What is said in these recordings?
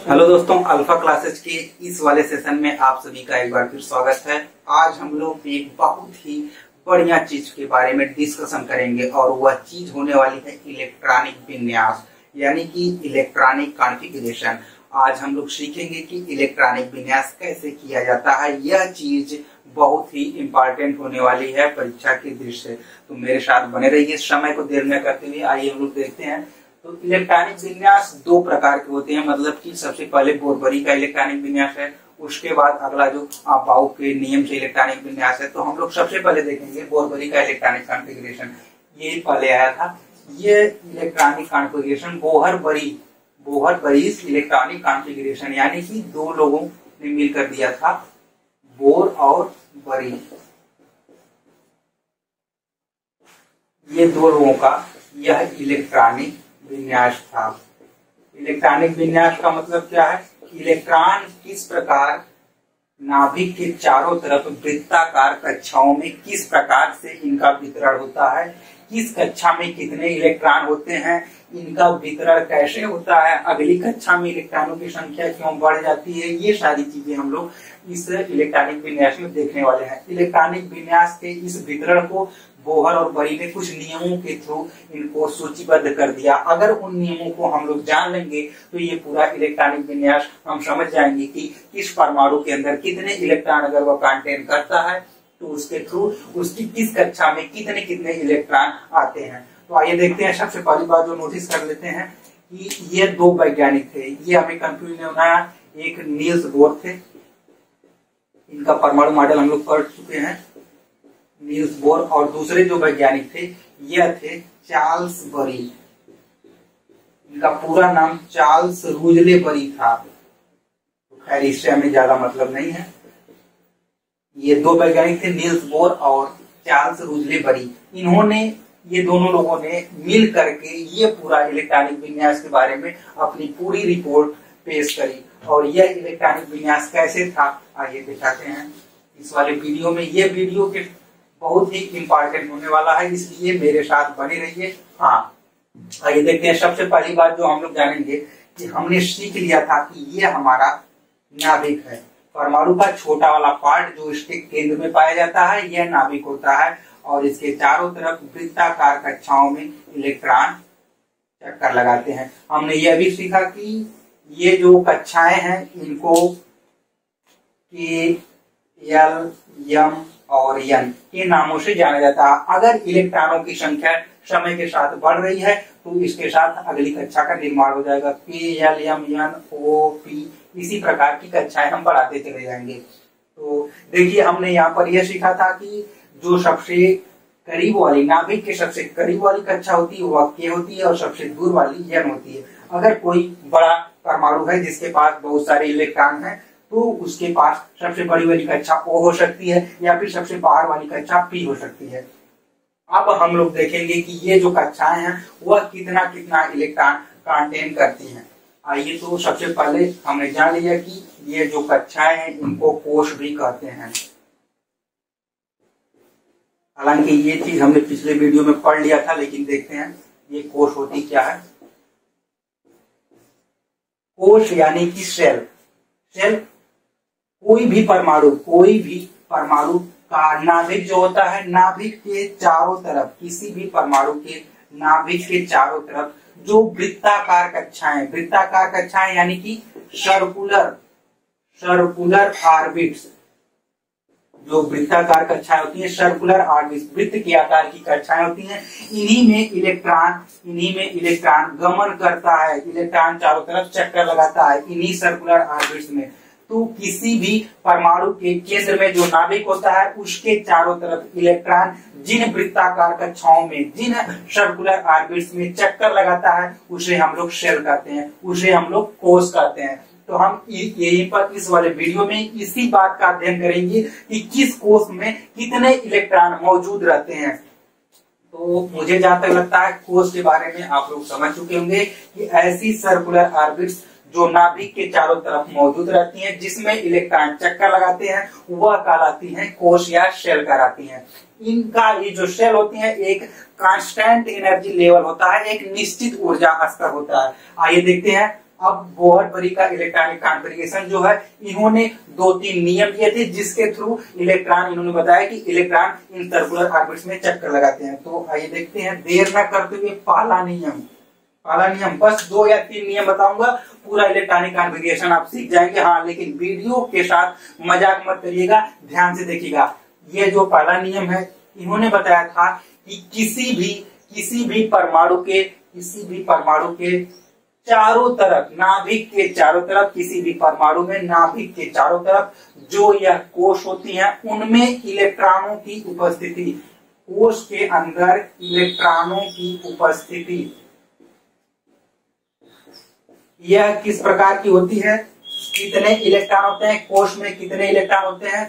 Hello दोस्तों, alpha classes के इस वाले सेशन में आप सभी का एक बार फिर स्वागत है। आज हम लोग एक बहुत ही बढ़िया चीज के बारे में डिस्कशन करेंगे और वह चीज होने वाली है इलेक्ट्रॉनिक विन्यास, यानी कि इलेक्ट्रॉनिक कॉन्फ़िगरेशन। आज हम लोग सीखेंगे कि इलेक्ट्रॉनिक विन्यास कैसे किया जाता है। यह चीज बहुत ही इम्पोर्टेंट होने वाली है परीक्षा की दृष्टि से, तो मेरे साथ बने रहिए। समय को देर न करते हुए आइए हम लोग देखते हैं। तो इलेक्ट्रॉनिक विन्यास दो प्रकार के होते हैं, मतलब कि सबसे पहले बोरबरी का इलेक्ट्रॉनिक विन्यास है, उसके बाद अगला जो बाउ के नियम से इलेक्ट्रॉनिक विन्यास है। तो हम लोग सबसे पहले देखेंगे बोरबरी का इलेक्ट्रॉनिक कॉन्फ़िगरेशन। ये पहले आया था। ये इलेक्ट्रॉनिक कॉन्फ़िगरेशन बोहर-बरी इलेक्ट्रॉनिक कॉन्फ़िगरेशन, यानी कि दो लोगों ने मिलकर दिया था, बोर और बरी। ये दो लोगों का यह इलेक्ट्रॉनिक विन्यास था। इलेक्ट्रॉनिक विन्यास का मतलब क्या है? इलेक्ट्रॉन किस प्रकार नाभिक के चारों तरफ वृत्ताकार कक्षाओं में किस प्रकार से इनका वितरण होता है, किस कक्षा में कितने इलेक्ट्रॉन होते हैं, इनका वितरण कैसे होता है, अगली कक्षा में इलेक्ट्रॉनों की संख्या क्यों बढ़ जाती है, ये सारी चीजें हम लोग इस इलेक्ट्रॉनिक विन्यास में देखने वाले हैं। इलेक्ट्रॉनिक विन्यास के इस वितरण को बोहर और बरी ने कुछ नियमों के थ्रू इनको सूचीबद्ध कर दिया। अगर उन नियमों को हम लोग जान लेंगे तो ये पूरा इलेक्ट्रॉनिक विन्यास हम समझ जाएंगे कि किस परमाणु के अंदर कितने इलेक्ट्रॉन अगर वह कंटेन करता है तो उसके थ्रू उसकी किस कक्षा में कितने कितने इलेक्ट्रॉन आते हैं। तो आइए देखते हैं। सबसे पहली बात जो नोटिस कर लेते हैं कि ये दो वैज्ञानिक थे, ये हमें कंफ्यूज नहीं होना है। एक नील्स बोर थे, इनका परमाणु मॉडल हम लोग पढ़ चुके हैं, नील्स बोर। और दूसरे जो वैज्ञानिक थे यह थे चार्ल्स बरी। इनका पूरा नाम चार्ल्स रूजले बरी था। तो खैर इससे हमें ज्यादा मतलब नहीं है। ये दो वैज्ञानिक थे, नील्स बोर और चार्ल्स रूजले बरी। ये दोनों लोगों ने मिल करके ये पूरा इलेक्ट्रॉनिक विन्यास के बारे में अपनी पूरी रिपोर्ट पेश करी। और यह इलेक्ट्रॉनिक विन्यास कैसे था आइए दिखाते हैं इस वाले वीडियो में। ये वीडियो के बहुत ही इम्पोर्टेंट होने वाला है, इसलिए मेरे साथ बने रहिए। हाँ, आइए देखते हैं। सबसे पहली बात जो हम लोग जानेंगे कि हमने सीख लिया था कि ये हमारा नाभिक है। परमाणु का छोटा वाला पार्ट जो इसके केंद्र में पाया जाता है यह नाभिक होता है, और इसके चारों तरफ वृत्ताकार कक्षाओं में इलेक्ट्रॉन चक्कर लगाते हैं। हमने यह भी सीखा कि ये जो कक्षाएं हैं इनको के, एल, एम और एन के नामों से जाना जाता है। अगर इलेक्ट्रॉनों की संख्या समय के साथ बढ़ रही है तो इसके साथ अगली कक्षा का निर्माण हो जाएगा। पी, एल, एम, एन, ओ, पी, इसी प्रकार की कक्षाएं हम बढ़ाते चले जाएंगे। तो देखिए, हमने यहाँ पर यह सीखा था कि जो सबसे करीब वाली नाभिक के सबसे करीब वाली कक्षा होती है वह के होती है, और सबसे दूर वाली एन होती है। अगर कोई बड़ा परमाणु है जिसके पास बहुत सारे इलेक्ट्रॉन हैं तो उसके पास सबसे बड़ी वाली कक्षा O हो सकती है, या फिर सबसे बाहर वाली कक्षा P हो सकती है। अब हम लोग देखेंगे कि ये जो कक्षाएं हैं वह कितना कितना इलेक्ट्रॉन कंटेन करती हैं। आइए, तो सबसे पहले हमने जान लिया कि ये जो कक्षाएं हैं इनको कोश भी कहते हैं। हालांकि ये चीज हमने पिछले वीडियो में पढ़ लिया था, लेकिन देखते हैं ये कोश होती क्या है। कोश यानी कि सेल। कोई भी परमाणु का नाभिक जो होता है, नाभिक के चारों तरफ, किसी भी परमाणु के नाभिक के चारों तरफ जो वृत्ताकार कक्षाएं यानी कि सर्कुलर ऑर्बिट्स, जो वृत्ताकार कक्षाएं होती हैं, सर्कुलर ऑर्बिट्स, वृत्त के आकार की कक्षाएं होती हैं, इन्हीं में इलेक्ट्रॉन गमन करता है। इलेक्ट्रॉन चारों तरफ चक्कर लगाता है इन्हीं सर्कुलर ऑर्बिट्स में। तो किसी भी परमाणु के केंद्र में जो नाभिक होता है उसके चारों तरफ इलेक्ट्रॉन जिन वृत्ताकार कक्षाओं में, जिन सर्कुलर ऑर्बिट्स में चक्कर लगाता है उसे हम लोग सेल कहते हैं, उसे हम लोग कोश कहते हैं। तो हम यहीं पर इस वाले वीडियो में इसी बात का अध्ययन करेंगे कि किस कोश में कितने इलेक्ट्रॉन मौजूद रहते हैं। तो मुझे जहां तक लगता है कोश के बारे में आप लोग समझ चुके होंगे कि ऐसी सर्कुलर ऑर्बिट्स जो नाभिक के चारों तरफ मौजूद रहती हैं, जिसमें इलेक्ट्रॉन चक्कर लगाते हैं, वह कहलाती हैं कोश या शेल कहलाती हैं। इनका ये जो शेल होती है एक कांस्टेंट एनर्जी लेवल होता है, एक निश्चित ऊर्जा स्तर होता है। आइए देखते हैं अब बोहर बरी का इलेक्ट्रॉनिक कॉन्फ़िगरेशन जो है, इन्होंने 2-3 नियम दिए थे जिसके थ्रू इलेक्ट्रॉन, इन्होंने बताया कि इलेक्ट्रॉन इन सर्कुलर ऑर्बिट्स में चक्कर लगाते हैं। तो आइए देखते हैं, देर न करते हुए पहला नियम, बस 2 या 3 नियम बताऊंगा, पूरा इलेक्ट्रॉनिक कॉन्फ़िगरेशन आप सीख जाएंगे। हाँ, लेकिन वीडियो के साथ मजाक मत करिएगा, ध्यान से देखिएगा। ये जो पहला नियम है, इन्होंने बताया था कि किसी भी परमाणु के चारों तरफ, नाभिक के चारों तरफ, किसी भी परमाणु में नाभिक के चारों तरफ जो यह कोश होती हैं, उनमें इलेक्ट्रॉनों की उपस्थिति, कोश के अंदर इलेक्ट्रॉनों की उपस्थिति यह किस प्रकार की होती है? कितने इलेक्ट्रॉन होते हैं कोश में? कितने इलेक्ट्रॉन होते हैं?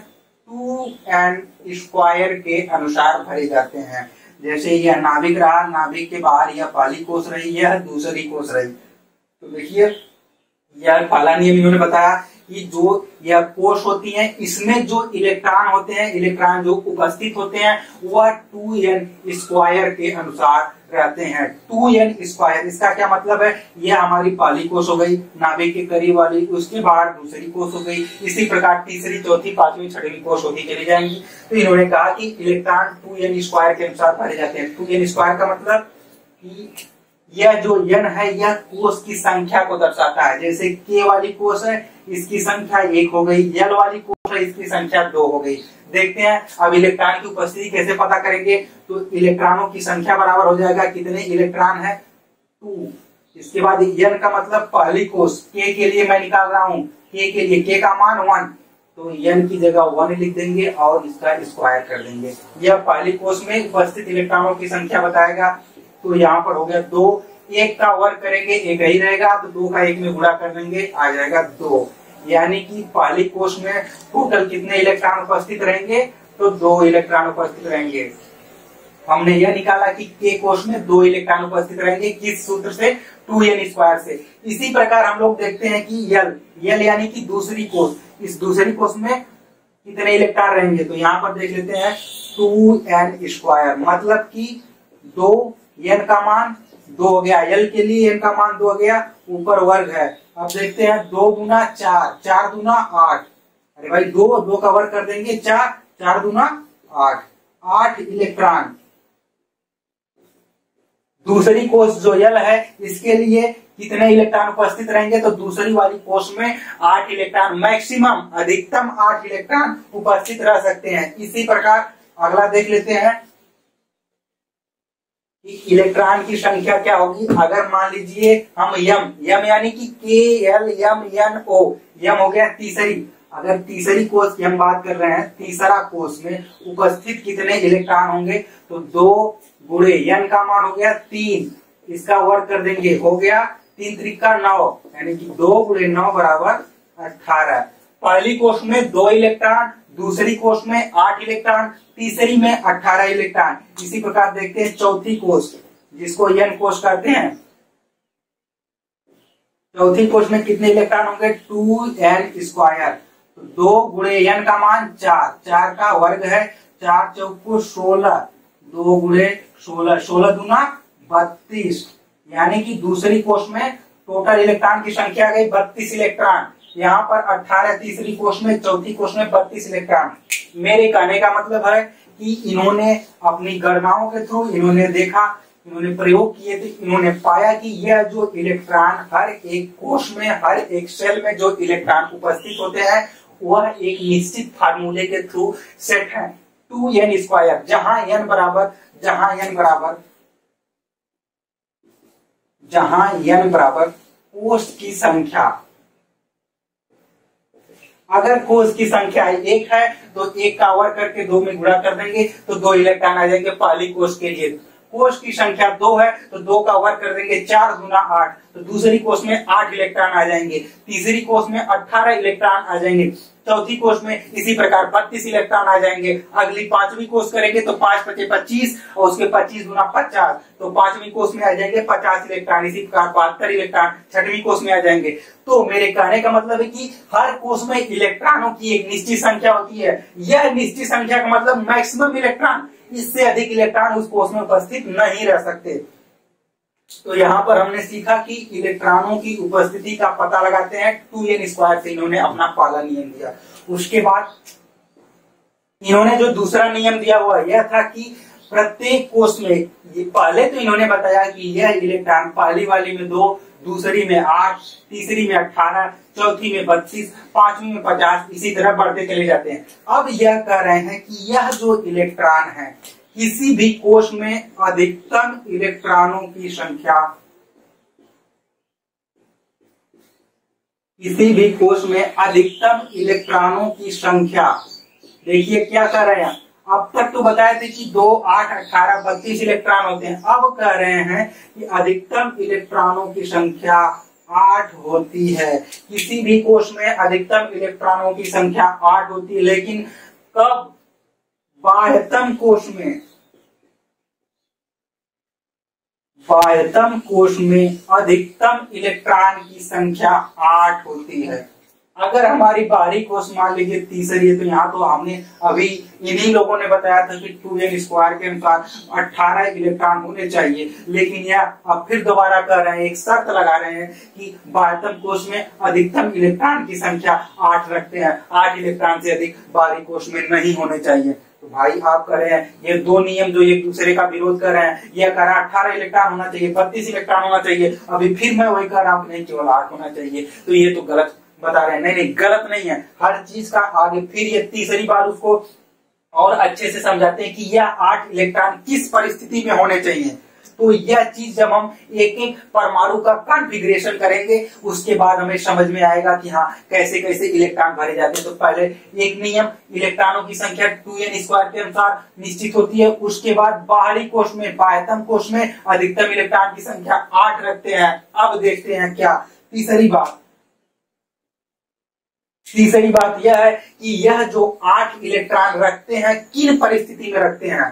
2n² के अनुसार भरे जाते हैं। जैसे यह नाभिक रहा, नाभिक के बाहर यह पहली कोश रही, यह दूसरी कोश रही। तो देखिए, यह पहला नियम इन्होंने बताया कि जो यह कोश होती हैं, इसमें जो इलेक्ट्रॉन होते हैं, इलेक्ट्रॉन जो उपस्थित होते हैं, वह 2n² के अनुसार रहते हैं। 2n², इसका क्या मतलब है? यह हमारी पहली कोश हो गई, नाभिक के करीब वाली, उसके बाद दूसरी कोश हो गई, इसी प्रकार तीसरी, चौथी, पांचवी, छठवीं कोश होती चली जाएंगी। तो इन्होंने कहा कि इलेक्ट्रॉन 2n² के अनुसार भरे जाते हैं। 2n² का मतलब कि यह जो n है, यह कोश की संख्या को दर्शाता है। जैसे k वाली कोश है, इसकी संख्या 1 हो गई, l वाली कोश है, इसकी संख्या 2 हो गई। देखते हैं अब इलेक्ट्रॉन की उपस्थिति कैसे पता करेंगे। तो इलेक्ट्रॉनों की संख्या बराबर हो जाएगा, कितने इलेक्ट्रॉन है? 2। इसके बाद n का मतलब पहली कोश, k के लिए मैं निकाल रहा हूँ, k के लिए k का मान 1, तो n की जगह 1 लिख देंगे और इसका स्क्वायर कर देंगे। यह पहली कोश में उपस्थित इलेक्ट्रॉनों की संख्या बताएगा। तो यहाँ पर हो गया 2, 1 का वर्ग करेंगे 1 ही रहेगा, तो 2 का 1 में गुणा कर देंगे, आ जाएगा 2। यानी कि पहली कोश में टोटल कितने इलेक्ट्रॉन उपस्थित रहेंगे? तो 2 इलेक्ट्रॉन उपस्थित रहेंगे। हमने यह निकाला कि k कोश में 2 इलेक्ट्रॉन उपस्थित रहेंगे, किस सूत्र से? 2n² से। इसी प्रकार हम लोग देखते हैं कि l यानी कि दूसरी कोश, इस दूसरी कोश में कितने इलेक्ट्रॉन रहेंगे? तो यहाँ पर देख लेते हैं 2n², मतलब कि 2, n का मान 2 हो गया, l के लिए n का मान 2 हो गया, ऊपर वर्ग है। अब देखते हैं 2 दूना 4, 4 दूना 8, अरे भाई 2 का वर्ग कर देंगे 4, 4 दूना 8, 8 इलेक्ट्रॉन। दूसरी कोश जो l है, इसके लिए कितने इलेक्ट्रॉन उपस्थित रहेंगे? तो दूसरी वाली कोश में 8 इलेक्ट्रॉन, मैक्सिमम अधिकतम 8 इलेक्ट्रॉन उपस्थित रह सकते हैं। इसी प्रकार अगला देख लेते हैं कि इलेक्ट्रॉन की संख्या क्या होगी। अगर मान लीजिए हम यम यानी कि KLMNO, यम हो गया तीसरी, अगर तीसरी कोश की हम बात कर रहे हैं, तीसरा कोश में उपस्थित कितने इलेक्ट्रॉन होंगे? तो 2 गुणे n का मान हो गया 3, इसका वर्ग कर देंगे, हो गया 3 त्रिका 9, यानी कि 2 गुणे 9 बराबर 18। पहली कोश में 2 इलेक्ट्रॉन, दूसरी कोश में 8 इलेक्ट्रॉन, तीसरी में 18 इलेक्ट्रॉन। इसी प्रकार देखते हैं चौथी कोश, जिसको n कोश कहते हैं। चौथी कोश में कितने इलेक्ट्रॉन होंगे? 2n²। तो 2 गुणे n का मान 4, 4 का वर्ग है, 4 चौको 16, 2 गुणे 16, 16 दूना 32, यानी कि दूसरी कोश में टोटल इलेक्ट्रॉन की संख्या आ गई 32 इलेक्ट्रॉन। यहाँ पर 18 तीसरी कोश में, चौथी कोश में 32 इलेक्ट्रॉन। मेरे कहने का मतलब है कि इन्होंने अपनी गणनाओं के थ्रू इन्होंने देखा, इन्होंने प्रयोग किए थे, इन्होंने पाया कि यह जो इलेक्ट्रॉन हर एक कोश में, हर एक सेल में जो इलेक्ट्रॉन उपस्थित होते हैं, वह एक निश्चित फार्मूले के थ्रू सेट है 2n², जहां n बराबर कोश की संख्या। अगर कोश की संख्या 1 है तो 1 का वर्ग करके 2 में गुणा कर देंगे, तो 2 इलेक्ट्रॉन आ जाएंगे पहली कोश के लिए। कोश की संख्या 2 है तो 2 का वर्ग कर देंगे, 4 गुना 8, तो दूसरी कोश में 8 इलेक्ट्रॉन आ जाएंगे, तीसरी कोश में 18 इलेक्ट्रॉन आ जाएंगे, चौथी कोश में इसी प्रकार 32 इलेक्ट्रॉन आ जाएंगे। अगली पांचवी कोश करेंगे तो 5 × 25 और उसके 25 गुना 50, तो पांचवी कोश में आ जाएंगे 50 इलेक्ट्रॉन, इसी प्रकार 72 इलेक्ट्रॉन छठवीं कोश में आ जाएंगे। तो मेरे कहने का मतलब है कि हर कोश में इलेक्ट्रॉनों की एक निश्चित संख्या होती है। यह निश्चित संख्या का मतलब मैक्सिमम इलेक्ट्रॉन, इससे अधिक इलेक्ट्रॉन उस कोश में उपस्थित नहीं रह सकते। तो यहाँ पर हमने सीखा कि इलेक्ट्रॉनों की उपस्थिति का पता लगाते हैं 2n² से इन्होंने अपना पहला नियम दिया। उसके बाद इन्होंने जो दूसरा नियम दिया हुआ यह था कि प्रत्येक कोष में, ये पहले तो इन्होंने बताया कि यह इलेक्ट्रॉन पहली वाली में 2, दूसरी में 8, तीसरी में 18, चौथी में 32, पांचवी में 50, इसी तरह बढ़ते चले जाते हैं। अब यह कह रहे हैं कि यह जो इलेक्ट्रॉन है किसी भी कोष में अधिकतम इलेक्ट्रॉनों की संख्या, किसी भी कोष में अधिकतम इलेक्ट्रॉनों की संख्या, देखिए क्या कर रहे हैं, अब तक तो बताए थे कि 2, 8, 18, 32 इलेक्ट्रॉन होते हैं। अब कह रहे हैं कि अधिकतम इलेक्ट्रॉनों की संख्या 8 होती है। किसी भी कोष में अधिकतम इलेक्ट्रॉनों की संख्या 8 होती है, लेकिन कब? बाह्यतम कोष में, बाह्यतम कोष में अधिकतम इलेक्ट्रॉन की संख्या 8 होती है। अगर हमारी बाहरी कोष मान लीजिए तीसरी है, तो यहाँ तो हमने अभी इन्हीं लोगों ने बताया था कि 2n² के अनुसार 18 इलेक्ट्रॉन होने चाहिए, लेकिन यह अब फिर दोबारा कर रहे हैं, एक शर्त लगा रहे हैं कि बाह्यतम कोष में अधिकतम इलेक्ट्रॉन की संख्या 8 रखते हैं, 8 इलेक्ट्रॉन से अधिक बाहरी कोष में नहीं होने चाहिए। तो भाई आप कह रहे हैं ये दो नियम जो एक दूसरे का विरोध कर रहे हैं, यह कह रहा है 18 इलेक्ट्रॉन होना चाहिए, 32 इलेक्ट्रॉन होना चाहिए, अभी फिर मैं वही कह रहा हूँ कि नहीं केवल 8 होना चाहिए, तो ये तो गलत बता रहे हैं। नहीं नहीं, गलत नहीं है, हर चीज का आगे फिर ये तीसरी बार उसको और अच्छे से समझाते हैं कि यह 8 इलेक्ट्रॉन किस परिस्थिति में होने चाहिए। तो यह चीज जब हम एक एक परमाणु का कॉन्फ़िगरेशन करेंगे उसके बाद हमें समझ में आएगा कि हाँ कैसे कैसे इलेक्ट्रॉन भरे जाते हैं। तो पहले एक नियम, इलेक्ट्रॉनों की संख्या 2n² के अनुसार निश्चित होती है। उसके बाद बाहरी कोष में, बाह्यतम कोष में अधिकतम इलेक्ट्रॉन की संख्या 8 रखते हैं। अब देखते हैं क्या तीसरी बात। तीसरी बात यह है कि यह जो 8 इलेक्ट्रॉन रखते हैं किन परिस्थिति में रखते हैं।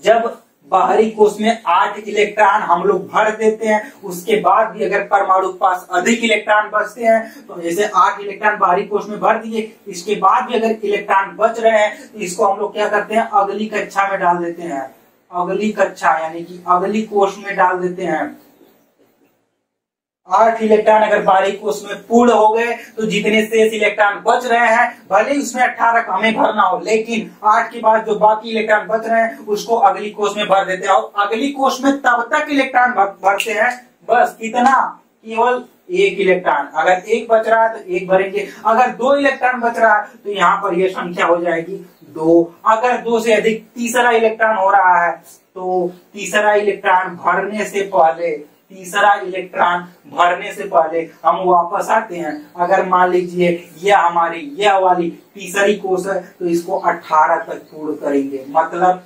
जब बाहरी कोष में 8 इलेक्ट्रॉन हम लोग भर देते हैं, उसके बाद भी अगर परमाणु के पास अधिक इलेक्ट्रॉन बचते हैं, तो जैसे 8 इलेक्ट्रॉन बाहरी कोष में भर दिए, इसके बाद भी अगर इलेक्ट्रॉन बच रहे हैं तो इसको हम लोग क्या करते हैं, अगली कक्षा में डाल देते हैं। अगली कक्षा यानी कि अगली कोष में डाल देते हैं। 8 इलेक्ट्रॉन अगर बाहरी कोष में पूर्ण हो गए तो जितने शेष इलेक्ट्रॉन बच रहे हैं, भले ही उसमें 18 हमें भरना हो, लेकिन 8 के बाद जो बाकी इलेक्ट्रॉन बच रहे हैं उसको अगली कोष में भर देते हैं। और अगली कोष में तब तक इलेक्ट्रॉन भरते हैं, बस कितना, केवल 1 इलेक्ट्रॉन। अगर 1 बच रहा है तो 1 भरेंगे, अगर 2 इलेक्ट्रॉन बच रहा है तो यहाँ पर यह संख्या हो जाएगी 2। अगर 2 से अधिक तीसरा इलेक्ट्रॉन हो रहा है तो तीसरा इलेक्ट्रॉन भरने से पहले, तीसरा इलेक्ट्रॉन भरने से पहले हम वापस आते हैं। अगर मान लीजिए यह हमारी यह वाली तीसरी कोष है तो इसको 18 तक पूर्ण करेंगे, मतलब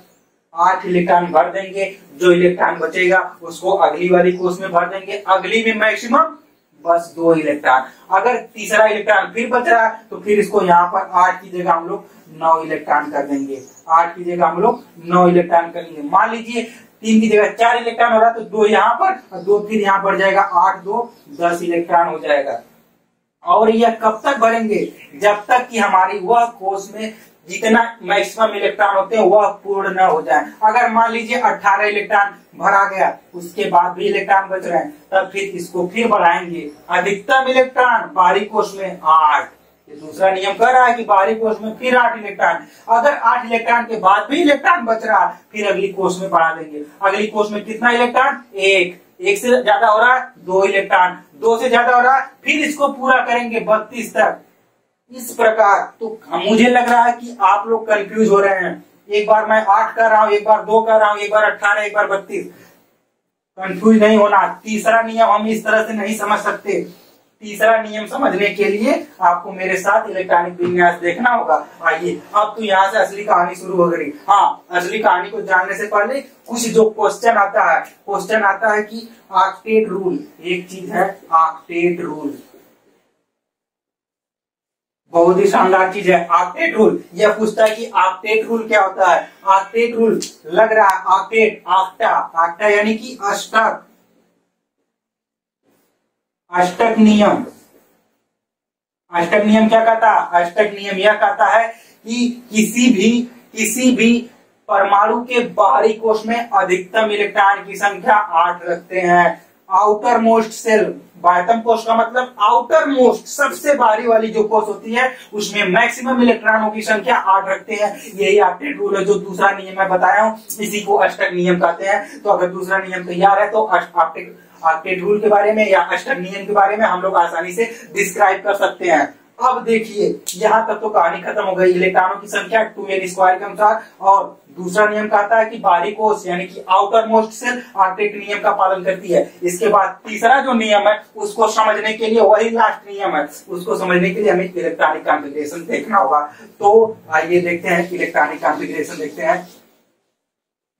8 इलेक्ट्रॉन भर देंगे, जो इलेक्ट्रॉन बचेगा उसको अगली वाली कोष में भर देंगे, अगली में मैक्सिमम बस 2 इलेक्ट्रॉन। अगर तीसरा इलेक्ट्रॉन फिर बच रहा है तो फिर इसको यहाँ पर 8 की जगह हम लोग 9 इलेक्ट्रॉन कर देंगे, 8 की जगह हम लोग 9 इलेक्ट्रॉन करेंगे। मान लीजिए 3 की जगह 4 इलेक्ट्रॉन हो रहा है तो 2 यहाँ पर और 2 फिर यहाँ बढ़ जाएगा, 8 2 10 इलेक्ट्रॉन हो जाएगा। और यह कब तक भरेंगे, जब तक कि हमारी वह कोष में जितना मैक्सिमम इलेक्ट्रॉन होते हैं वह पूर्ण न हो जाए। अगर मान लीजिए 18 इलेक्ट्रॉन भरा गया, उसके बाद भी इलेक्ट्रॉन बच रहे हैं, तब फिर इसको फिर बढ़ाएंगे। अधिकतम इलेक्ट्रॉन बाहरी कोष में 8, ये दूसरा नियम कह रहा है कि बाहरी कोष में फिर 8 इलेक्ट्रॉन। अगर 8 इलेक्ट्रॉन के बाद भी इलेक्ट्रॉन बच रहा है फिर अगली कोष में बढ़ा देंगे। अगली कोष में कितना इलेक्ट्रॉन, 1 से ज्यादा हो रहा है 2 इलेक्ट्रॉन, 2 से ज्यादा हो रहा है फिर इसको पूरा करेंगे 32 तक। इस प्रकार तो मुझे लग रहा है कि आप लोग कंफ्यूज हो रहे हैं। एक बार मैं 8 कर रहा हूँ, एक बार 2 कर रहा हूँ, एक बार 18, एक बार 32। कंफ्यूज नहीं होना। तीसरा नियम हम इस तरह से नहीं समझ सकते। तीसरा नियम समझने के लिए आपको मेरे साथ इलेक्ट्रॉनिक विन्यास देखना होगा। आइए अब तो यहाँ से असली कहानी शुरू हो गई। हाँ, असली कहानी को जानने से पहले कुछ जो क्वेश्चन आता है, क्वेश्चन आता है कि ऑक्टेट रूल, एक चीज है ऑक्टेट रूल, बहुत ही शानदार चीज है ऑक्टेट रूल। यह पूछता है कि ऑक्टेट रूल क्या होता है। ऑक्टेट रूल लग रहा है ऑक्टेट, ऑक्टा, ऑक्टा यानी कि अष्टक, अष्टक नियम। अष्टक नियम क्या कहता है, अष्टक नियम यह कहता है कि किसी भी परमाणु के बाहरी कोश में अधिकतम इलेक्ट्रॉन की संख्या 8 रखते हैं। आउटर मोस्ट सेल, बाह्यतम कोश का मतलब आउटर मोस्ट, सबसे बाहरी वाली जो कोश होती है उसमें मैक्सिमम इलेक्ट्रॉनों की संख्या 8 रखते हैं। यही ऑक्टेट रूल है, जो दूसरा नियम मैं बताया हूं, इसी को अष्टक नियम कहते हैं। तो अगर दूसरा नियम तैयार है तो ऑक्टेट रूल के बारे में या अष्टक नियम के बारे में हम लोग आसानी से डिस्क्राइब कर सकते हैं। अब देखिए यहाँ तक तो कहानी खत्म हो गई इलेक्ट्रॉनों की संख्या 2n² के अनुसार। और दूसरा नियम कहता है कि बाहरी कोश यानी कि आउटर मोस्ट सेल ऑक्टेट नियम का पालन करती है। इसके बाद तीसरा जो नियम है उसको समझने के लिए, वही लास्ट नियम है, उसको समझने के लिए हमें इलेक्ट्रॉनिक कॉन्फ़िगरेशन देखना होगा। तो आइए देखते हैं इलेक्ट्रॉनिक कॉन्फ़िगरेशन देखते हैं।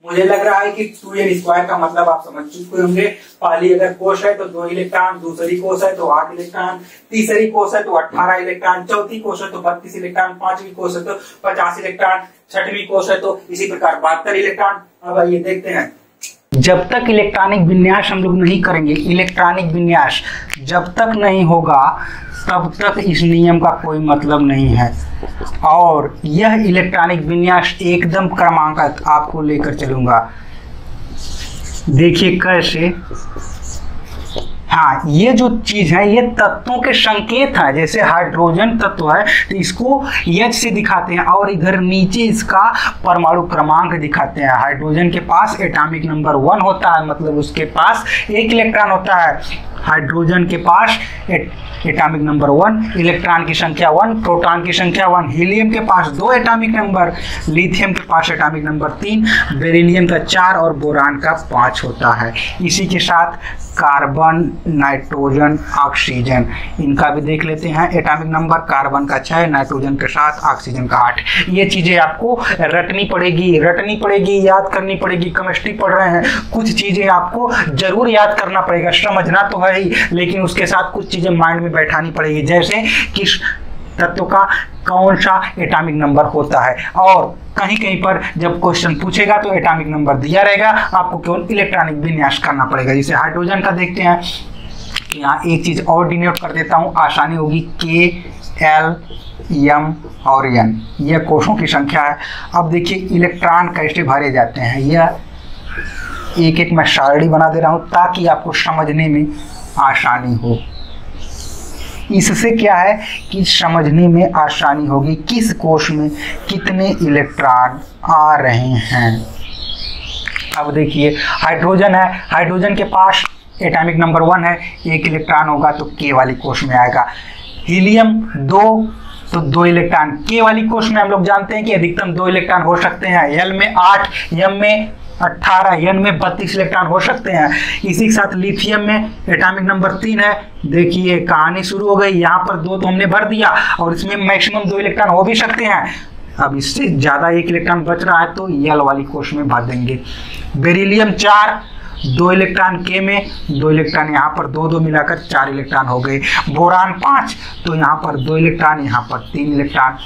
मुझे लग रहा है कि 2n² का मतलब आप समझ चुके होंगे। पहली अगर कोश है तो 2 इलेक्ट्रॉन, दूसरी कोश है तो 8 इलेक्ट्रॉन, तीसरी कोश है तो 18 इलेक्ट्रॉन, चौथी कोश है तो 32 इलेक्ट्रॉन, पांचवी कोश है तो 50 इलेक्ट्रॉन, छठवीं कोश है तो इसी प्रकार 72 इलेक्ट्रॉन। अब आइए देखते हैं। जब तक इलेक्ट्रॉनिक विन्यास हम लोग नहीं करेंगे, इलेक्ट्रॉनिक विन्यास जब तक नहीं होगा तब तक इस नियम का कोई मतलब नहीं है। और यह इलेक्ट्रॉनिक विन्यास एकदम क्रमांकित आपको लेकर चलूंगा। देखिए कैसे। हाँ, ये जो चीज है ये तत्वों के संकेत है। जैसे हाइड्रोजन तत्व है तो इसको H से दिखाते हैं और इधर नीचे इसका परमाणु क्रमांक दिखाते हैं। हाइड्रोजन के पास एटॉमिक नंबर 1 होता है, मतलब उसके पास 1 इलेक्ट्रॉन होता है। हाइड्रोजन के पास एटॉमिक नंबर 1, इलेक्ट्रॉन की संख्या 1, प्रोटॉन की संख्या 1। हीलियम के पास 2 एटॉमिक नंबर, लिथियम के पास एटॉमिक नंबर 3, बेरिलियम का 4 और बोरान का 5 होता है। इसी के साथ कार्बन, नाइट्रोजन, ऑक्सीजन, इनका भी देख लेते हैं एटॉमिक नंबर। कार्बन का 6, नाइट्रोजन के 7, ऑक्सीजन का 8। ये चीजें आपको रटनी पड़ेगी, याद करनी पड़ेगी। केमिस्ट्री पढ़ रहे हैं, कुछ चीजें आपको जरूर याद करना पड़ेगा। समझना तो है ही, लेकिन उसके साथ कुछ चीजें माइंड में बैठानी पड़ेगी। जैसे किस तत्व का कौन सा एटॉमिक नंबर होता है, और कहीं कहीं पर जब क्वेश्चन पूछेगा तो एटॉमिक नंबर दिया रहेगा, आपको केवल इलेक्ट्रॉनिक विन्यास करना पड़ेगा। जैसे हाइड्रोजन का देखते हैं, यहाँ एक चीज और डिनोट कर देता हूँ, आसानी होगी। K, L, M और N, यह कोशों की संख्या है। अब देखिए इलेक्ट्रॉन कैसे भरे जाते हैं, यह एक एक मैं सारणी बना दे रहा हूँ ताकि आपको समझने में आसानी हो। इससे क्या है कि समझने में आसानी होगी किस कोश में कितने इलेक्ट्रॉन आ रहे हैं। अब देखिए हाइड्रोजन है, हाइड्रोजन के पास एटॉमिक नंबर 1 है, 1 इलेक्ट्रॉन होगा तो K वाली कोश में आएगा। हीलियम 2 तो 2 इलेक्ट्रॉन, K वाली कोश में हम लोग जानते हैं कि अधिकतम 2 इलेक्ट्रॉन हो सकते हैं। L में 8, M में 18, N में 32 इलेक्ट्रॉन हो सकते हैं। इसी के साथ लिथियम में एटॉमिक नंबर 3 है। देखिए कहानी शुरू हो गई, यहाँ पर 2 तो हमने भर दिया और इसमें मैक्सिमम 2 इलेक्ट्रॉन हो भी सकते हैं। अब इससे ज्यादा 1 इलेक्ट्रॉन बच रहा है तो L वाली कोश में भर देंगे। बेरिलियम 4, 2 इलेक्ट्रॉन K में, 2 इलेक्ट्रॉन यहाँ पर 2 मिलाकर 4 इलेक्ट्रॉन हो गए। बोरान 5 तो यहाँ पर 2 इलेक्ट्रॉन, यहाँ पर 3 इलेक्ट्रॉन।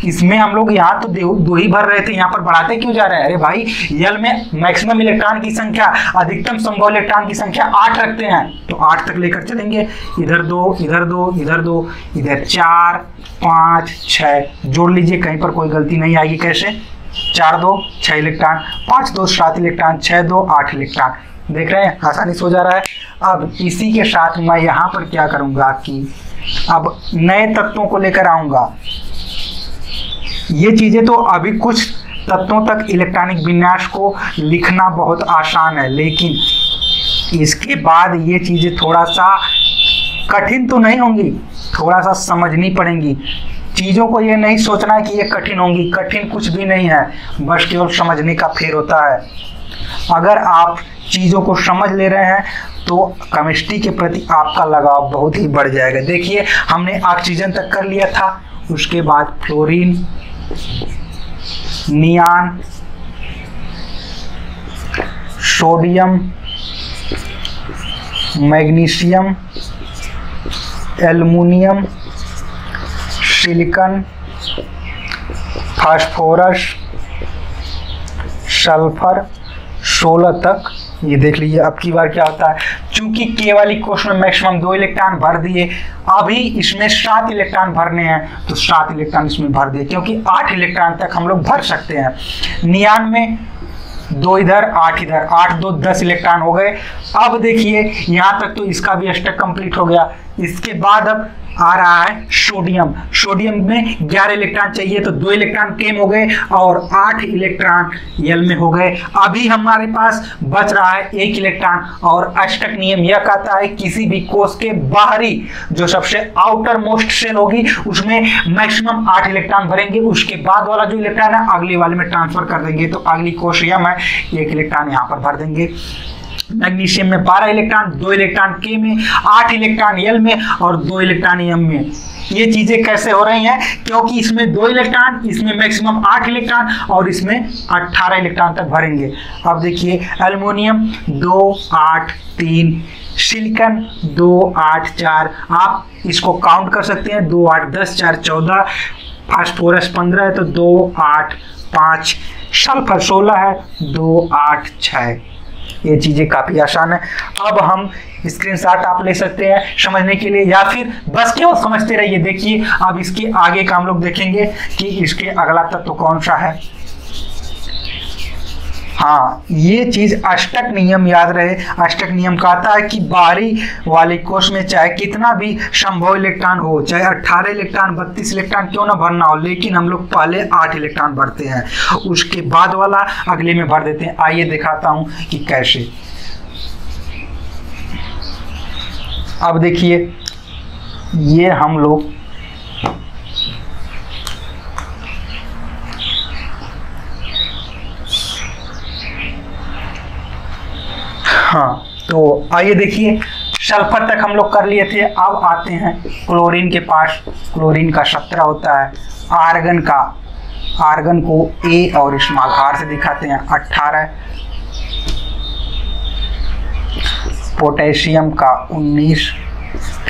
इसमें हम लोग यहाँ तो 2 ही भर रहे थे, यहाँ पर बढ़ाते क्यों जा रहे हैं? अरे भाई L में मैक्सिमम इलेक्ट्रॉन की संख्या, अधिकतम संभव इलेक्ट्रॉन की संख्या 8 रखते हैं, तो 8 तक लेकर चलेंगे। इधर 2, इधर 2, इधर 2, इधर 4, 5, 6 जोड़ लीजिए, कहीं पर कोई गलती नहीं आएगी। कैसे? 4 2 6 इलेक्ट्रॉन, 5 2 7 इलेक्ट्रॉन, 6 2 8 इलेक्ट्रॉन। देख रहे हैं आसानी से हो जा रहा है। अब इसी के साथ मैं यहाँ पर क्या करूँगा कि अब नए तत्वों को लेकर आऊँगा। ये चीजें तो अभी कुछ तत्वों तक इलेक्ट्रॉनिक विन्यास को लिखना बहुत आसान है, लेकिन इसके बाद ये चीजें थोड़ा सा कठिन तो नहीं होंगी, थोड़ा सा समझनी पड़ेंगी। चीजों को ये नहीं सोचना है कि ये कठिन होंगी, कठिन कुछ भी नहीं है, बस केवल समझने का फेर होता है। अगर आप चीजों को समझ ले रहे हैं तो केमिस्ट्री के प्रति आपका लगाव बहुत ही बढ़ जाएगा। देखिए हमने ऑक्सीजन तक कर लिया था, उसके बाद fluorine, neon, sodium, magnesium, aluminium, silicon, phosphorus, sulphur, 16 तक। ये देख लीजिए अब की बार क्या होता है, चूंकि के वाली कोश में मैक्सिमम 2 इलेक्ट्रॉन भर दिए, अभी इसमें 7 इलेक्ट्रॉन भरने हैं तो 7 इलेक्ट्रॉन इसमें भर दिए, क्योंकि 8 इलेक्ट्रॉन तक हम लोग भर सकते हैं। नियान में 2 इधर 8 इधर, 8 2 10 इलेक्ट्रॉन हो गए। अब देखिए यहाँ तक तो इसका भी स्टेप कंप्लीट हो गया। इसके बाद अब आ रहा है सोडियम। सोडियम में 11 इलेक्ट्रॉन चाहिए तो 2 इलेक्ट्रॉन केम हो गए और 8 इलेक्ट्रॉन यल में हो गए। अभी हमारे पास बच रहा है 1 इलेक्ट्रॉन और अष्टक नियम यह कहता है किसी भी कोश के बाहरी जो सबसे आउटर मोस्ट शेल होगी उसमें मैक्सिमम 8 इलेक्ट्रॉन भरेंगे, उसके बाद वाला जो इलेक्ट्रॉन है अगले वाले में ट्रांसफर कर देंगे। तो अगली कोश यम है, 1 इलेक्ट्रॉन यहाँ पर भर देंगे। मैग्नीशियम में 12 इलेक्ट्रॉन, 2 इलेक्ट्रॉन के में, 8 इलेक्ट्रॉन यल में और 2 इलेक्ट्रॉन एम में। ये चीजें कैसे हो रही हैं? क्योंकि इसमें 2 इलेक्ट्रॉन, इसमें मैक्सिमम 8 इलेक्ट्रॉन और इसमें 18 इलेक्ट्रॉन तक भरेंगे। अब देखिए एल्युमिनियम 2 8 3, सिलिकॉन 2 8 4, आप इसको काउंट कर सकते हैं 2 8 10 4 14, फास्फोरस 15 है तो 2 8 5, सल्फर 16 है 2 8 6। ये चीजें काफी आसान है। अब हम स्क्रीनशॉट आप ले सकते हैं समझने के लिए, या फिर बस केवल समझते रहिए। देखिए अब इसके आगे का हम लोग देखेंगे कि इसके अगला तत्व कौन सा है। हाँ, ये चीज अष्टक नियम याद रहे। अष्टक नियम कहता है कि बाहरी वाले कोश में चाहे कितना भी संभव इलेक्ट्रॉन हो, चाहे 18 इलेक्ट्रॉन 32 इलेक्ट्रॉन क्यों ना भरना हो, लेकिन हम लोग पहले 8 इलेक्ट्रॉन भरते हैं, उसके बाद वाला अगले में भर देते हैं। आइए दिखाता हूं कि कैसे। अब देखिए ये हम लोग हाँ, तो आइए देखिए सल्फर तक हम लोग कर लिए थे। अब आते हैं क्लोरीन के पास। क्लोरीन का 17 होता है। आर्गन का, आर्गन को ए और स्मॉल आर से दिखाते हैं 18। पोटेशियम का 19,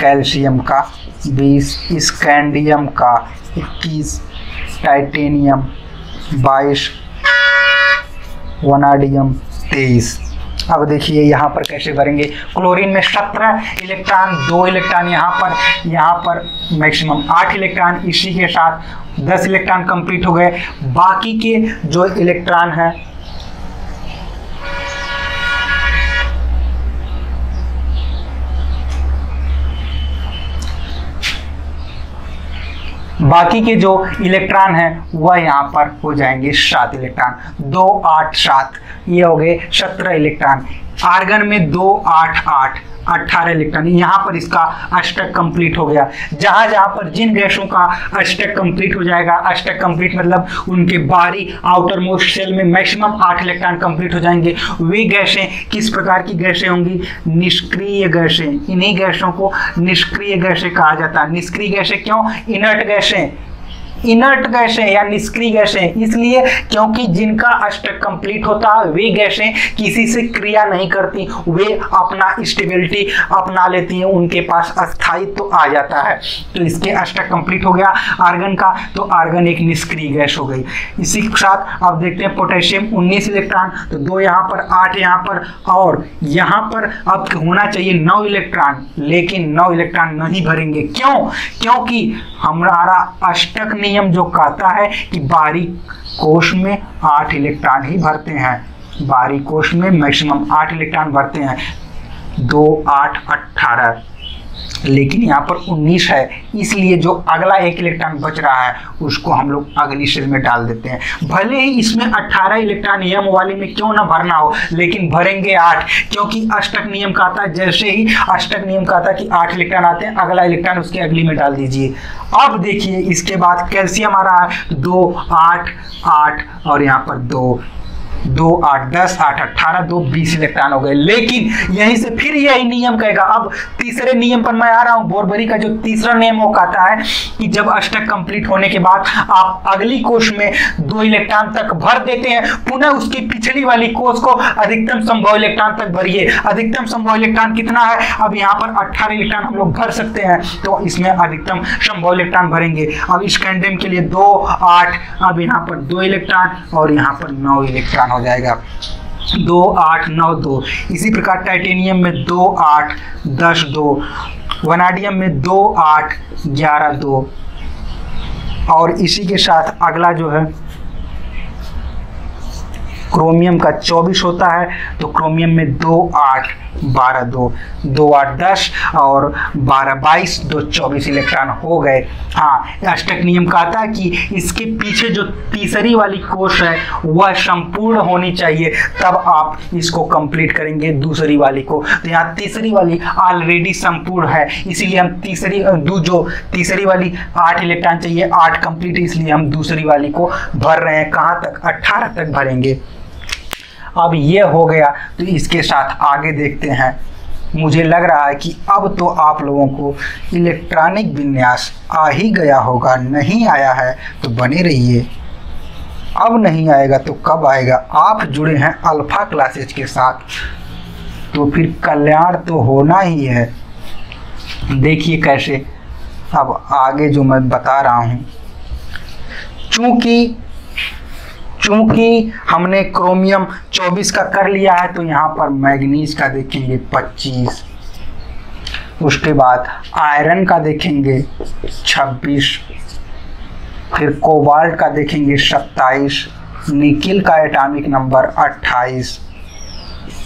कैल्शियम का 20, स्कैंडियम का 21, टाइटेनियम 22, वनाडियम 23। अब देखिए यहाँ पर कैसे भरेंगे। क्लोरीन में 17 इलेक्ट्रॉन, 2 इलेक्ट्रॉन यहाँ पर मैक्सिमम 8 इलेक्ट्रॉन, इसी के साथ 10 इलेक्ट्रॉन कंप्लीट हो गए। बाकी के जो इलेक्ट्रॉन है वह यहाँ पर हो जाएंगे 7 इलेक्ट्रॉन। 2 8 7, ये हो गए 17 इलेक्ट्रॉन। आर्गन में 2 8 8, 18 इलेक्ट्रॉन। यहाँ पर इसका अष्टक कंप्लीट हो गया। जहां जहां पर जिन गैसों का अष्टक कंप्लीट हो जाएगा, अष्टक कंप्लीट मतलब उनके बाहरी आउटर मोस्ट शेल में मैक्सिमम 8 इलेक्ट्रॉन कंप्लीट हो जाएंगे। वे गैसें किस प्रकार की गैसें होंगी? निष्क्रिय गैसें। इन्हीं गैसों को निष्क्रिय गैसें कहा जाता है। निष्क्रिय गैसें क्यों? इनर्ट गैसें, इनर्ट गैसें या निष्क्रिय गैसें इसलिए क्योंकि जिनका अष्टक कंप्लीट होता है वे गैसें किसी से क्रिया नहीं करती, वे अपना स्टेबिलिटी अपना लेती हैं, उनके पास अस्थायित्व आ जाता है। तो इसके अष्टक कंप्लीट हो गया आर्गन का, तो आर्गन एक निष्क्रिय गैस हो गई। इसी के साथ अब देखते हैं पोटेशियम 19 इलेक्ट्रॉन, तो 2 यहाँ पर 8 यहाँ पर, और यहाँ पर अब होना चाहिए 9 इलेक्ट्रॉन, लेकिन 9 इलेक्ट्रॉन नहीं भरेंगे। क्यों? क्योंकि हमारा अष्टक नियम जो कहता है कि बाहरी कोश में 8 इलेक्ट्रॉन ही भरते हैं, बाहरी कोश में मैक्सिमम 8 इलेक्ट्रॉन भरते हैं। 2 8 18, लेकिन यहाँ पर 19 है, इसलिए जो अगला 1 इलेक्ट्रॉन बच रहा है उसको हम लोग अगली शेल में डाल देते हैं। भले ही इसमें 18 इलेक्ट्रॉन यम वाली में क्यों ना भरना हो, लेकिन भरेंगे 8, क्योंकि अष्टक नियम कहता है, जैसे ही अष्टक नियम कहता है कि 8 इलेक्ट्रॉन आते हैं, अगला इलेक्ट्रॉन उसके अगली में डाल दीजिए। अब देखिए इसके बाद कैल्शियम आ रहा है 2 8 8 और यहाँ पर 2 8 10 8 18, 2 20 इलेक्ट्रॉन हो गए। लेकिन यहीं से फिर यही नियम कहेगा। अब तीसरे नियम पर मैं आ रहा हूं। बोरबरी का जो तीसरा नियम वो कहता है कि जब अष्टक कंप्लीट होने के बाद आप अगली कोश में 2 इलेक्ट्रॉन तक भर देते हैं, पुनः उसकी पिछली वाली कोश को अधिकतम संभव इलेक्ट्रॉन तक भरिए। अधिकतम संभव इलेक्ट्रॉन कितना है? अब यहाँ पर 18 इलेक्ट्रॉन हम लोग भर सकते हैं, तो इसमें अधिकतम संभव इलेक्ट्रॉन भरेंगे। अब स्कैंडियम के लिए 2 8, अब यहाँ पर 2 इलेक्ट्रॉन और यहाँ पर 9 इलेक्ट्रॉन हो जाएगा। 2 8 9 2। इसी प्रकार टाइटेनियम में 2 8 10 2, वनाडियम में 2 8 11 2। और इसी के साथ अगला जो है क्रोमियम का 24 होता है, तो क्रोमियम में 2 8 12 2, 2 8 10 और 12 22, 2 24 इलेक्ट्रॉन हो गए। हाँ, अष्टक नियम कहता है कि इसके पीछे जो तीसरी वाली कोश है वह संपूर्ण होनी चाहिए, तब आप इसको कंप्लीट करेंगे दूसरी वाली को। तो यहाँ तीसरी वाली ऑलरेडी संपूर्ण है, इसीलिए हम जो तीसरी वाली 8 इलेक्ट्रॉन चाहिए, 8 कंप्लीट, इसलिए हम दूसरी वाली को भर रहे हैं। कहाँ तक? 18 तक भरेंगे। अब ये हो गया, तो इसके साथ आगे देखते हैं। मुझे लग रहा है कि अब तो आप लोगों को इलेक्ट्रॉनिक विन्यास आ ही गया होगा। नहीं आया है तो बने रहिए, अब नहीं आएगा तो कब आएगा। आप जुड़े हैं अल्फा क्लासेज के साथ, तो फिर कल्याण तो होना ही है। देखिए कैसे अब आगे जो मैं बता रहा हूँ, चूंकि हमने क्रोमियम 24 का कर लिया है, तो यहाँ पर मैग्नीज का देखेंगे 25, उसके बाद आयरन का देखेंगे 26, फिर कोबाल्ट का देखेंगे 27, निकिल का एटॉमिक नंबर 28,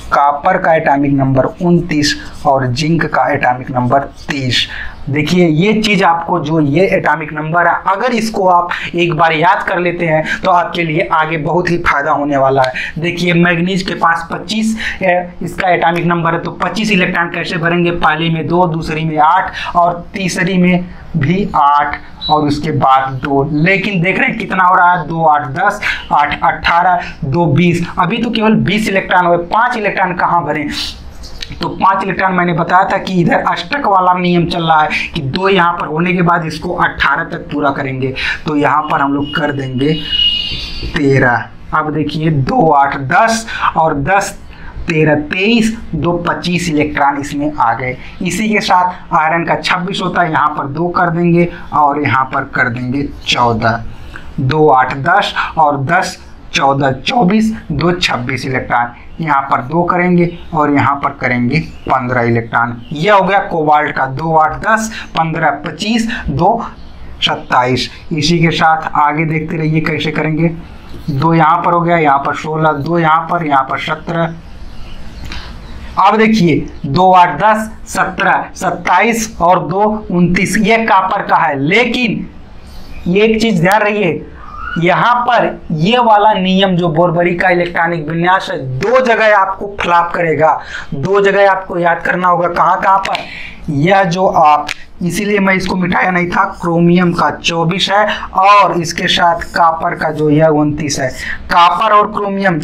कॉपर का एटॉमिक नंबर 29 और जिंक का एटॉमिक नंबर 30। देखिए ये चीज आपको, जो ये एटॉमिक नंबर है, अगर इसको आप एक बार याद कर लेते हैं तो आपके लिए आगे बहुत ही फायदा होने वाला है। देखिए मैग्नीज के पास 25 है, इसका एटॉमिक नंबर है, तो 25 इलेक्ट्रॉन कैसे भरेंगे? पहली में 2, दूसरी में 8 और तीसरी में भी 8 और उसके बाद 2। लेकिन देख रहे हैं कितना हो रहा है? 2 8 10, 8 18, 2 20। अभी तो केवल 20 इलेक्ट्रॉन हुए, 5 इलेक्ट्रॉन कहाँ भरें? तो 5 इलेक्ट्रॉन मैंने बताया था कि इधर अष्टक वाला नियम चल रहा है कि 2 यहाँ पर होने के बाद इसको 18 तक पूरा करेंगे। तो यहाँ पर हम लोग कर देंगे 13। अब देखिए 2 8 10 और 10 13 23, 2 25 इलेक्ट्रॉन इसमें आ गए। इसी के साथ आयरन का 26 होता है, यहाँ पर 2 कर देंगे और यहाँ पर कर देंगे 14। 2 8 10 और 10 14 24, 2 26 इलेक्ट्रॉन, यहाँ पर 2 करेंगे और यहाँ पर करेंगे 15 इलेक्ट्रॉन। यह हो गया कोबाल्ट का 2 8 10 15 25, 2 27। इसी के साथ आगे देखते रहिए कैसे करेंगे। 2 यहाँ पर हो गया, यहाँ पर 16, 2 यहाँ पर 17। अब देखिए 2 8 10 17 27 और 2 29, ये कॉपर का है। लेकिन ये एक चीज ध्यान रहिए, यहाँ पर ये वाला नियम जो बोरबरी का इलेक्ट्रॉनिक विन्यास है, 2 जगह आपको फ्लॉप करेगा, 2 जगह आपको याद करना होगा। कहाँ पर? यह जो आप, इसीलिए मैं इसको मिटाया नहीं था, क्रोमियम का 24 है और इसके साथ कॉपर का जो यह 29 है। कॉपर और क्रोमियम,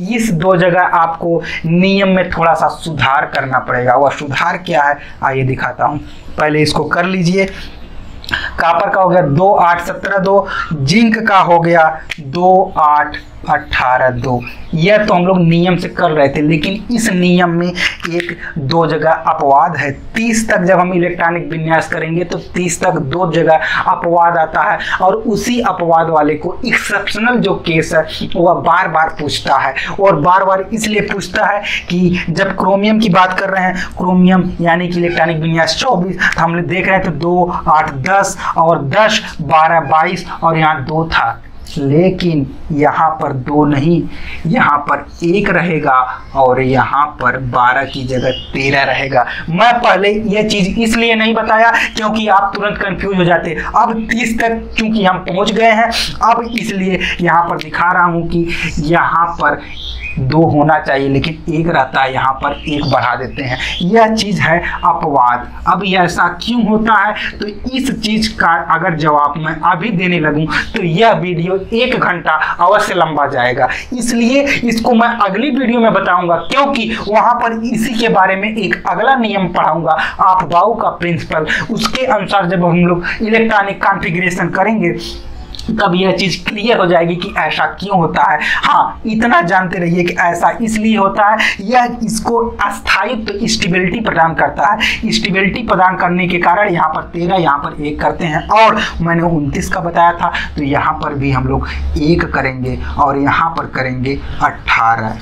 इस 2 जगह आपको नियम में थोड़ा सा सुधार करना पड़ेगा। वह सुधार क्या है आइए दिखाता हूँ। पहले इसको कर लीजिए। कॉपर का हो गया 2 8 17 2, जिंक का हो गया 2 8 18 2। यह तो हम लोग नियम से कर रहे थे, लेकिन इस नियम में 1-2 जगह अपवाद है। 30 तक जब हम इलेक्ट्रॉनिक विन्यास करेंगे तो 30 तक 2 जगह अपवाद आता है, और उसी अपवाद वाले को एक्सेप्शनल जो केस है वह बार बार पूछता है। और बार बार इसलिए पूछता है कि जब क्रोमियम की बात कर रहे हैं, क्रोमियम यानी कि इलेक्ट्रॉनिक विन्यास 24 हम लोग देख रहे हैं, तो 2 8 10 और 10 12 22 और यहाँ 2 था। लेकिन यहाँ पर 2 नहीं, यहाँ पर 1 रहेगा और यहाँ पर 12 की जगह 13 रहेगा। मैं पहले यह चीज इसलिए नहीं बताया क्योंकि आप तुरंत कंफ्यूज हो जाते। अब 30 तक क्योंकि हम पहुंच गए हैं, अब इसलिए यहाँ पर दिखा रहा हूँ कि यहाँ पर 2 होना चाहिए, लेकिन 1 रहता है, यहाँ पर 1 बढ़ा देते हैं। यह चीज है अपवाद। अब यह ऐसा क्यों होता है, तो इस चीज का अगर जवाब मैं अभी देने लगूं तो यह वीडियो 1 घंटा अवश्य लंबा जाएगा। इसलिए इसको मैं अगली वीडियो में बताऊंगा, क्योंकि वहां पर इसी के बारे में एक अगला नियम पढ़ाऊंगा, आपबाउ का प्रिंसिपल। उसके अनुसार जब हम लोग इलेक्ट्रॉनिक कॉन्फ़िगरेशन करेंगे तब यह चीज क्लियर हो जाएगी कि ऐसा क्यों होता है। हाँ, इतना जानते रहिए कि ऐसा इसलिए होता है, यह इसको अस्थायित्व स्टेबिलिटी प्रदान करता है। स्टेबिलिटी प्रदान करने के कारण यहाँ पर 13, यहाँ पर 1 करते हैं, और मैंने 29 का बताया था, तो यहाँ पर भी हम लोग 1 करेंगे और यहाँ पर करेंगे 18।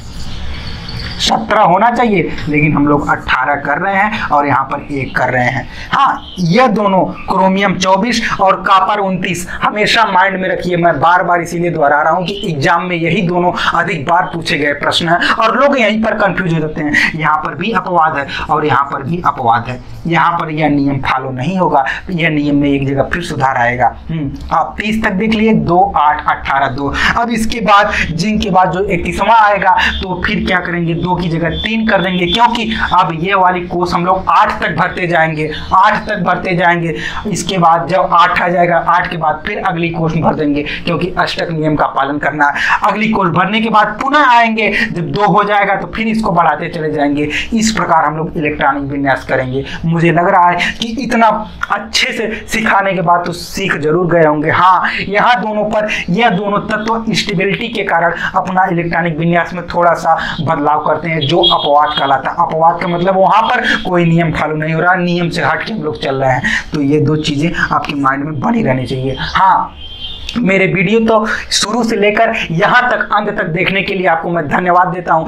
17 होना चाहिए, लेकिन हम लोग 18 कर रहे हैं और यहाँ पर 1 कर रहे हैं। हाँ, ये दोनों क्रोमियम 24 और कॉपर 29 हमेशा माइंड में रखिए। मैं बार बार इसीलिए दोहरा रहा हूँ कि एग्जाम में यही दोनों अधिक बार पूछे गए प्रश्न हैं और लोग यहीं पर कंफ्यूज हो जाते हैं। यहाँ पर भी अपवाद है और यहाँ पर भी अपवाद है। यहाँ पर यह नियम फॉलो नहीं होगा, यह नियम में एक जगह फिर सुधार आएगा। आप 30 तक देख लिए, 2 8 18 2। अब इसके बाद जिंक के बाद जो 31वां आएगा तो फिर क्या करेंगे, 2 की जगह 3 कर देंगे, क्योंकि अब ये वाली कोर्स हम लोग 8 तक भरते जाएंगे, 8 तक भरते जाएंगे। इसके बाद जब 8 आ जाएगा, 8 के बाद फिर अगली कोर्स भर देंगे, क्योंकि अष्टक नियम का पालन करना है। अगली कोर्स भरने के बाद पुनः आएंगे, जब 2 हो जाएगा तो फिर इसको बढ़ाते चले जाएंगे। इस प्रकार हम लोग इलेक्ट्रॉनिक विन्यास करेंगे। मुझे लग रहा है कि इतना अच्छे से सिखाने के बाद तो सीख जरूर गए होंगे। हाँ, यहाँ दोनों पर यह दोनों तत्व स्टेबिलिटी के कारण अपना इलेक्ट्रॉनिक विन्यास में थोड़ा सा बदलाव करते हैं, जो अपवाद कहलाता है। अपवाद का मतलब वहां पर कोई नियम फॉलो नहीं हो रहा, नियम से हट के हम लोग चल रहे हैं। तो ये 2 चीजें आपके माइंड में बनी रहनी चाहिए। हाँ, मेरे वीडियो तो शुरू से लेकर यहाँ तक अंत तक देखने के लिए आपको मैं धन्यवाद देता हूँ।